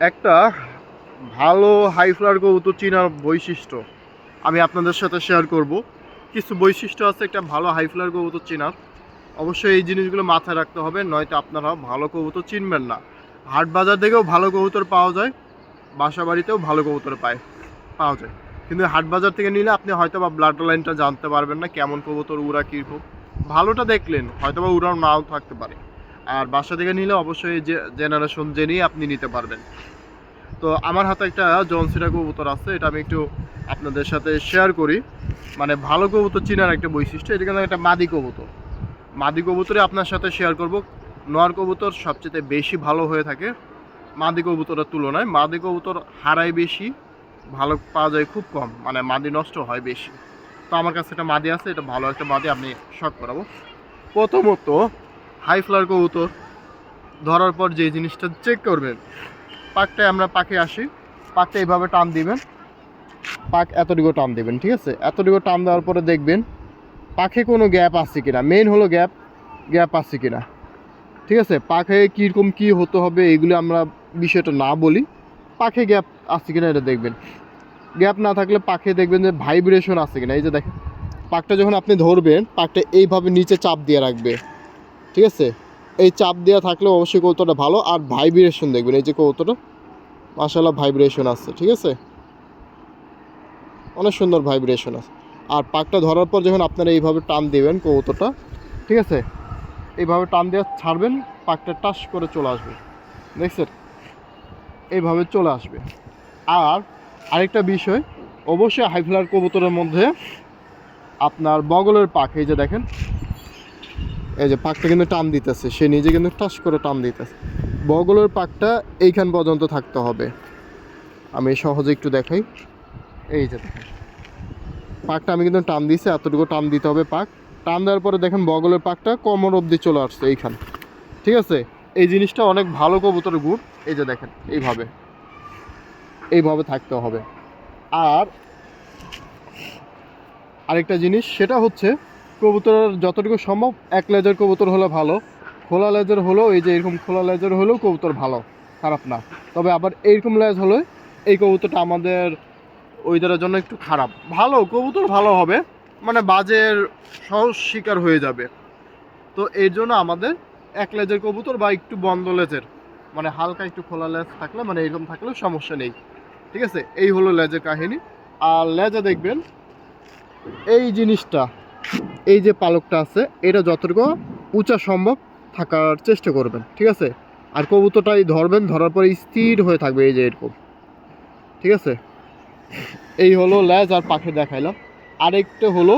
একটা ভালো high flower কবুতর চেনার বৈশিষ্ট্য আমি আপনাদের সাথে শেয়ার করব। কিছু বৈশিষ্ট্য আছে একটা ভালো হাই ফ্লাওয়ার কবুতর চেনার। অবশ্যই এই জিনিসগুলো মাথায় রাখতে হবে, নয়তো আপনারা ভালো কবুতর চিনবেন না। হাট বাজার থেকেও ভালো কবুতর পাওয়া যায়, বাসা বাড়িতেও ভালো কবুতর পাওয়া যায়, কিন্তু হাট বাজার থেকে নিলে আপনি হয়তো বা ব্লাড লাইনটা জানতে পারবেন না, কেমন কবুতর উড়া কীরকম। ভালোটা দেখলেন হয়তো বা উড়ার নাও থাকতে পারে। আর বাসা থেকে নিলে অবশ্যই যে জেনারেশন জেনেই আপনি নিতে পারবেন। তো আমার হাতে একটা জনসিনা কবুতর আছে, এটা আমি একটু আপনাদের সাথে শেয়ার করি। মানে ভালো কবুতর চেনার একটা বৈশিষ্ট্য, এটা কিন্তু একটা মাদি কবুতর। মাদি কবুতরে আপনার সাথে শেয়ার করব। নর কবুতর সবচেয়ে বেশি ভালো হয়ে থাকে মাদি কবুতরের তুলনায়। মাদি কবুতর হারায় বেশি, ভালো পাওয়া যায় খুব কম, মানে মাদি নষ্ট হয় বেশি। তো আমার কাছে একটা মাদি আছে, এটা ভালো একটা মাদি, আপনি শখ করাবো। প্রথমত হাই ফ্লাওয়ার কবুতর ধরার পর যে জিনিসটা চেক করবেন, পাকটায় আমরা পাখে আসি, পাকটা এইভাবে টান দিবেন, পাক এতটুকু টান দিবেন, ঠিক আছে? এতটুকু টান দেওয়ার পরে দেখবেন পাখে কোনো গ্যাপ আছে কিনা। মেইন হলো গ্যাপ আছে কিনা, ঠিক আছে? পাখে কীরকম কী হতে হবে এগুলো আমরা বিষয়টা না বলি, পাখে গ্যাপ আছে কিনা এটা দেখবেন। গ্যাপ না থাকলে পাখে দেখবেন যে ভাইব্রেশন আছে কিনা। এই যে দেখেন পাকটা যখন আপনি ধরবেন, পাকটা এইভাবে নিচে চাপ দিয়ে রাখবে, ঠিক আছে? এই চাপ দেওয়া থাকলে অবশ্যই কৌতোটা ভালো। আর ভাইব্রেশন দেখবেন, এই যে কৌতোটা মাশাআল্লাহ ভাইব্রেশন আছে, ঠিক আছে? অনেক সুন্দর ভাইব্রেশন আছে। আর পাকটা ধরার পর যখন আপনারা এইভাবে টান দেবেন কৌতোটা, ঠিক আছে, এইভাবে টান দিয়ে ছাড়বেন, পাকটা টাস করে চলে আসবে, দেখছেন? এইভাবে চলে আসবে। আর আরেকটা বিষয়, অবশ্যই হাই ফ্লাওয়ার কবুতরের মধ্যে আপনার বগলের পাক, এই যে দেখেন, এই যে পাকটা কিন্তু টান দিতেছে, সে নিজে কিন্তু টাস করে টান দিতেছে। বগলের পাকটা এইখান পর্যন্ত থাকতে হবে। আমি সহজে একটু দেখাই, এই যে দেখেন পাকটা আমি কিন্তু টান দিয়েছি, এতটুকু টান দিতে হবে। পাক টান দেওয়ার পরে দেখেন বগলের পাকটা কোমর অবধি চলে আসছে এইখান, ঠিক আছে? এই জিনিসটা অনেক ভালো কবুতরের গুড়। এই যে দেখেন এইভাবে থাকতে হবে। আর আরেকটা জিনিস, সেটা হচ্ছে কবুতরের যতটুকু সম্ভব এক লেজের কবুতর হলে ভালো। খোলা লেজের হলেও, এই যে এরকম খোলা লেজের হলেও কবুতর ভালো, খারাপ না। তবে আবার এইরকম লেজ হলে এই কবুতরটা আমাদের ওইটার জন্য একটু খারাপ। ভালো কবুতর ভালো হবে, মানে বাজের সহজ শিকার হয়ে যাবে। তো এর জন্য আমাদের এক লেজের কবুতর বা একটু বন্ধ লেজের, মানে হালকা একটু খোলা লেজ থাকলে, মানে এরকম থাকলেও সমস্যা নেই, ঠিক আছে? এই হলো লেজের কাহিনী। আর লেজে দেখবেন এই জিনিসটা, এই যে পালকটা আছে, এটা যতটুকু উঁচা সম্ভব থাকার চেষ্টা করবেন, ঠিক আছে? আর কবুতরটাই ধরবেন, ধরার পরে স্থির হয়ে থাকবে, এই যে এরকম, ঠিক আছে? এই হলো লেজ আর পাখি দেখাইলাম। আরেকটা হলো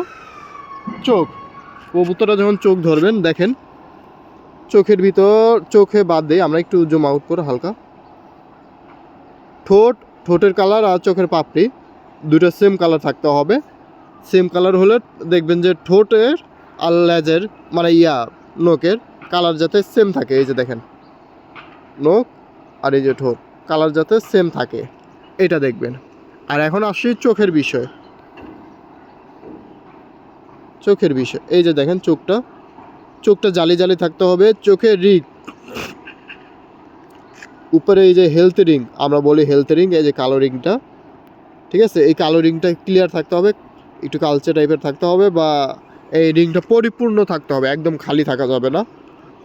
চোখ। কবুতরটা যখন চোখ ধরবেন, দেখেন চোখের ভিতর, চোখে বাদ দিয়ে আমরা একটু জুম আউট করে হালকা, ঠোঁটের কালার আর চোখের পাপড়ি দুটো সেম কালার থাকতে হবে। সেম কালার হলে দেখবেন যে ঠোঁটের আর লেজের, মানে নোকের কালার যাতে সেম থাকে। এই যে দেখেন নোক আর এই যে ঠোঁট কালার যাতে সেম থাকে, এটা দেখবেন। আর এখন আসি চোখের বিষয়। এই যে দেখেন চোখটা জালি জালি থাকতে হবে। চোখের রিং উপরে, এই যে হেলথ রিং আমরা বলি, হেলথ রিং, এই যে কালো রিংটা, ঠিক আছে? এই কালো রিংটা ক্লিয়ার থাকতে হবে, একটু কালচে টাইপের থাকতে হবে, বা এই রিংটা পরিপূর্ণ থাকতে হবে, একদম খালি থাকা যাবে না।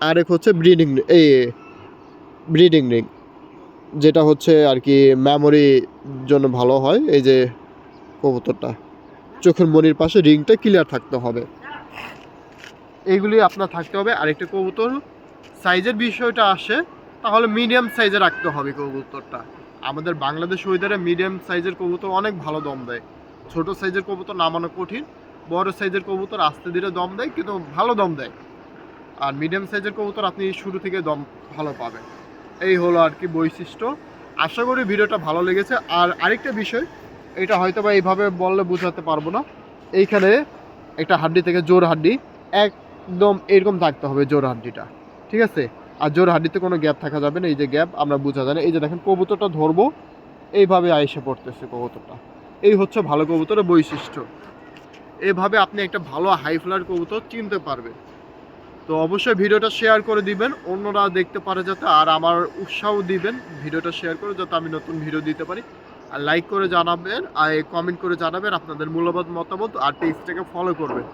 আরেক হচ্ছে ব্রিডিং রিং, যেটা হচ্ছে আর কি মেমোরির জন্য ভালো হয়। এই যে কবুতরটা চোখের মনির পাশে রিংটা ক্লিয়ার থাকতে হবে, এইগুলি আপনার থাকতে হবে। আরেকটা কবুতর সাইজের বিষয়টা আসে, তাহলে মিডিয়াম সাইজে রাখতে হবে কবুতরটা। আমাদের বাংলাদেশ ওয়েদারে মিডিয়াম সাইজের কবুতর অনেক ভালো দম দেয়। ছোট সাইজের কবুতর নামানো কঠিন, বড় সাইজের কবুতর আস্তে ধীরে দম দেয়, কিন্তু ভালো দম দেয়। আর মিডিয়াম সাইজের কবুতর আপনি শুরু থেকে দম ভালো পাবেন। এই হলো আর কি বৈশিষ্ট্য। আশা করি ভিডিওটা ভালো লেগেছে। আর আরেকটা বিষয়, এটা হয়তো বা এইভাবে বললে বোঝাতে পারবো না, এইখানে একটা হাড্ডি থেকে জোর হাড্ডি একদম এরকম থাকতে হবে, জোর হাড্ডিটা, ঠিক আছে? আর জোর হাড্ডিতে কোনো গ্যাপ থাকা যাবে না, এই যে গ্যাপ আমরা বোঝা যায় না। এই যে দেখেন কবুতরটা ধরবো, এইভাবে আইসে পড়তেছে কবুতরটা। এই হচ্ছে ভালো কবুতরের বৈশিষ্ট্য। এভাবে আপনি একটা ভালো হাই ফ্লাওয়ার কবুতর চিনতে পারবেন। তো তো অবশ্যই ভিডিওটা শেয়ার করে দিবেন, অন্যরা দেখতে পারে যাতে, আর আমার উৎসাহ দিবেন ভিডিওটা শেয়ার করে, যাতে আমি নতুন ভিডিও দিতে পারি। আর লাইক করে জানাবেন, আর কমেন্ট করে জানাবেন আপনাদের মূল্যবান মতামত, আর পেজটাকে ফলো করবেন।